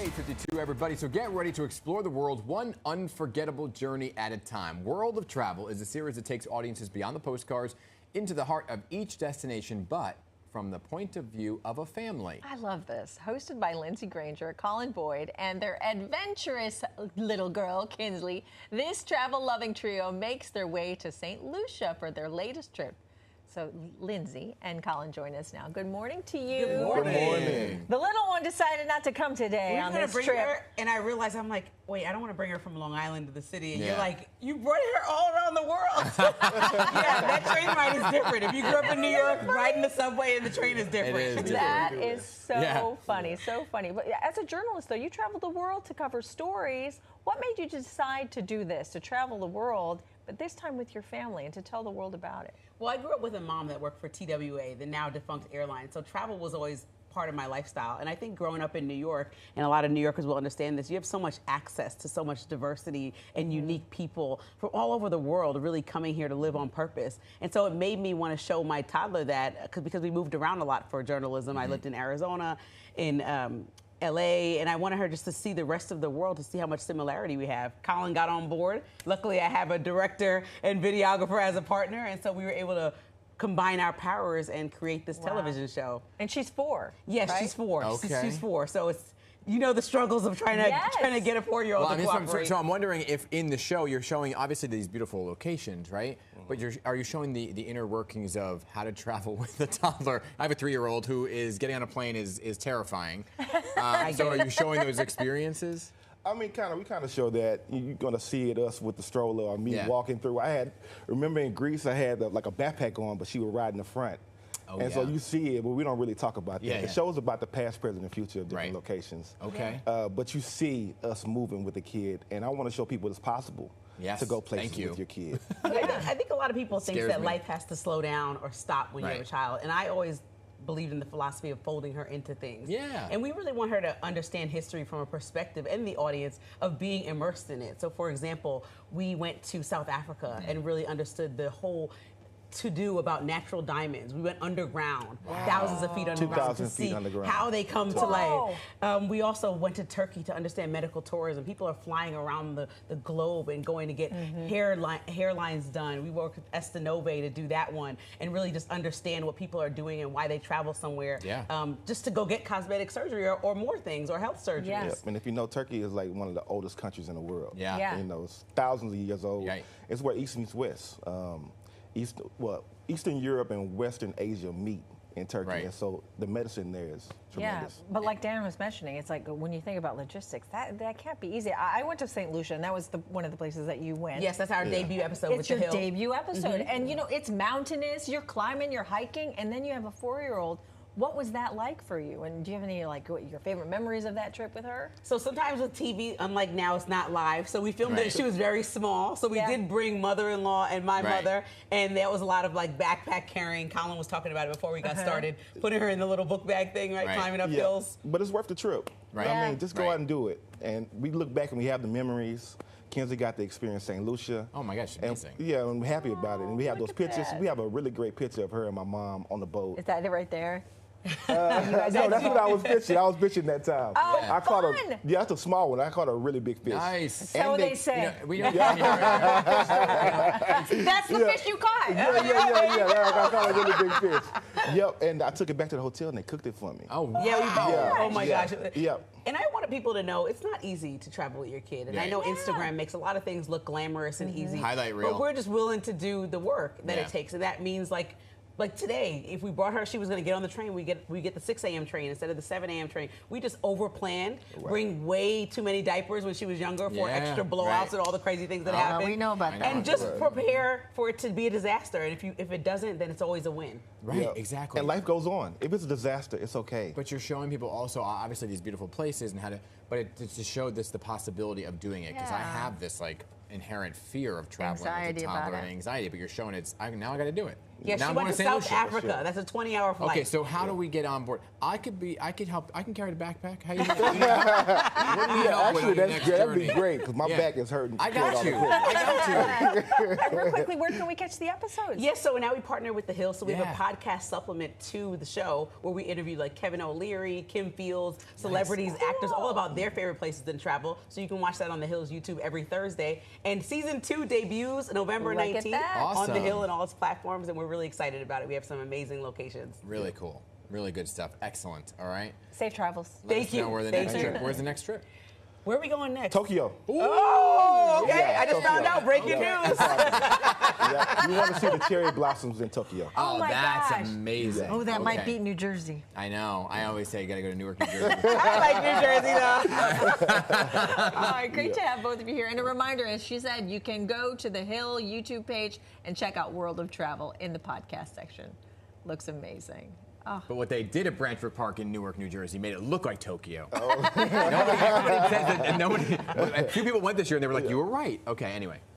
8:52, everybody. So get ready to explore the world one unforgettable journey at a time. World of Travel is a series that takes audiences beyond the postcards into the heart of each destination, but from the point of view of a family. I love this. Hosted by Lindsey Granger, Kolyn Boyd, and their adventurous little girl, Kynsley, this travel-loving trio makes their way to Saint Lucia for their latest trip. So Lindsey and Kolyn join us now. Good morning to you. Good morning. Good morning. The little one decided not to come today on this bring trip. Her, and I realized, I'm like, wait, I don't want to bring her from Long Island to the city. And Yeah. you're like, you brought her all around the world. Yeah, that train ride is different. If you grew up in New York, riding the subway and the train is different. It is different. That is so funny, Yeah. so funny. But as a journalist, though, you travel the world to cover stories. What made you decide to do this, to travel the world, but this time with your family and to tell the world about it? Well, I grew up with a mom that worked for TWA, the now defunct airline. So travel was always part of my lifestyle. And I think growing up in New York, and a lot of New Yorkers will understand this, you have so much access to so much diversity and unique people from all over the world really coming here to live on purpose. And so it made me want to show my toddler that, because we moved around a lot for journalism. I lived in Arizona, in LA, and I wanted her just to see the rest of the world, to see how much similarity we have. Kolyn got on board. Luckily, I have a director and videographer as a partner, and so we were able to combine our powers and create this television show. And she's 4. Yes, right? she's 4. Okay. She's 4. So it's, you know, the struggles of trying to get a 4-year-old to cooperate. So I'm wondering if in the show you're showing obviously these beautiful locations, right? But are you showing the inner workings of how to travel with a toddler? I have a 3-year-old who is getting on a plane is terrifying. So are you showing those experiences? I mean, we kind of show that. You're going to see us with the stroller or me walking through. Remember in Greece, I had like a backpack on, but she would ride in the front. So you see it, but we don't really talk about that. Yeah. The show's about the past, present, and future of different locations. Okay. But you see us moving with the kid, and I want to show people it's possible to go places with your kid. I think a lot of people think that me. life has to slow down or stop when you have a child. And I always believed in the philosophy of folding her into things. Yeah. And we really want her to understand history from a perspective and the audience of being immersed in it. So for example, we went to South Africa and really understood the whole to-do about natural diamonds. We went underground, thousands of feet underground to see how they come to life. We also went to Turkey to understand medical tourism. People are flying around the globe and going to get hairlines done. We worked with Estanove to do that one and really just understand what people are doing and why they travel somewhere just to go get cosmetic surgery or more things or health surgery. Yes. Yep. And if you know, Turkey is like one of the oldest countries in the world. Yeah. You know, it's thousands of years old. Right. It's where East meets West. Eastern Europe and Western Asia meet in Turkey, and so the medicine there is tremendous. Yeah, but like Dan was mentioning, it's like when you think about logistics, that can't be easy. I went to St. Lucia, and that was one of the places that you went. Yes, that's our debut episode with the hill. It's your debut episode, and you know, it's mountainous, you're climbing, you're hiking, and then you have a 4-year-old. What was that like for you? And do you have any like your favorite memories of that trip with her? So sometimes with TV, unlike now, it's not live. So we filmed it. She was very small. So we did bring mother-in-law and my mother, and there was a lot of like backpack carrying. Kolyn was talking about it before we got started, putting her in the little book bag thing, climbing up hills. But it's worth the trip. I mean, just go out and do it. And we look back and we have the memories. Kynsley got to experience Saint Lucia. Oh my gosh, amazing. And, I'm happy about it. And we have those pictures. We have a really great picture of her and my mom on the boat. Is that it right there? No, that's what I was fishing. I was fishing that time. Oh, I caught fun. that's a small one. I caught a really big fish. Nice. So they say. You know, we don't That's the fish you caught. I caught a really big fish. Yep, and I took it back to the hotel and they cooked it for me. Oh, yeah, we both. Yeah. Oh my gosh. Yep. And I wanted people to know it's not easy to travel with your kid. And I know Instagram makes a lot of things look glamorous and easy. Highlight reel. But we're just willing to do the work that it takes. And that means like today, if we brought her, she was going to get on the train. We get the 6 a.m. train instead of the 7 a.m. train. We just overplanned, bring way too many diapers when she was younger for extra blowouts and all the crazy things that happen. We know about that. And just prepare for it to be a disaster. And if it doesn't, then it's always a win. Right, exactly. And life goes on. If it's a disaster, it's okay. But you're showing people also obviously these beautiful places and how to, but it to show this the possibility of doing it, because I have this like inherent fear of traveling with a toddler and anxiety, but you're showing now I got to do it. Yeah, Now she I'm went going to Saint South Lucia. Africa. That's a 20-hour flight. Okay, so how do we get on board? I could help. I can carry the backpack. How you? What do you help with on your next that'd be journey? great because my back is hurting. I got you. I got you. Real quickly, where can we catch the episodes? Yes, so now we partner with The Hill, so we have Yeah. a podcast supplement to the show where we interview like Kevin O'Leary, Kim Fields, celebrities, actors, all about their favorite places in travel. So you can watch that on The Hill's YouTube every Thursday. And season 2 debuts November Look at 19th that. on Awesome. The Hill and all its platforms, and we're really excited about it. We have some amazing locations. Really cool. Really good stuff. Excellent. All right. Safe travels. Let Thank us know you. where the Thank next you. trip. Where's the next trip? Where are we going next? Tokyo. Oh, okay. Yeah, I just found Tokyo. out breaking news. Yeah, you want to see the cherry blossoms in Tokyo. Oh my that's gosh. amazing. Oh, that might Okay. beat New Jersey. I know. I always say you got to go to Newark, New Jersey. I like New Jersey, though. All right, great to have both of you here. And a reminder, as she said, you can go to the Hill YouTube page and check out World of Travel in the podcast section. Looks amazing. Oh. But what they did at Branchford Park in Newark, New Jersey, made it look like Tokyo. Nobody says that, and a few people went this year and they were like, "You were right." Okay, anyway.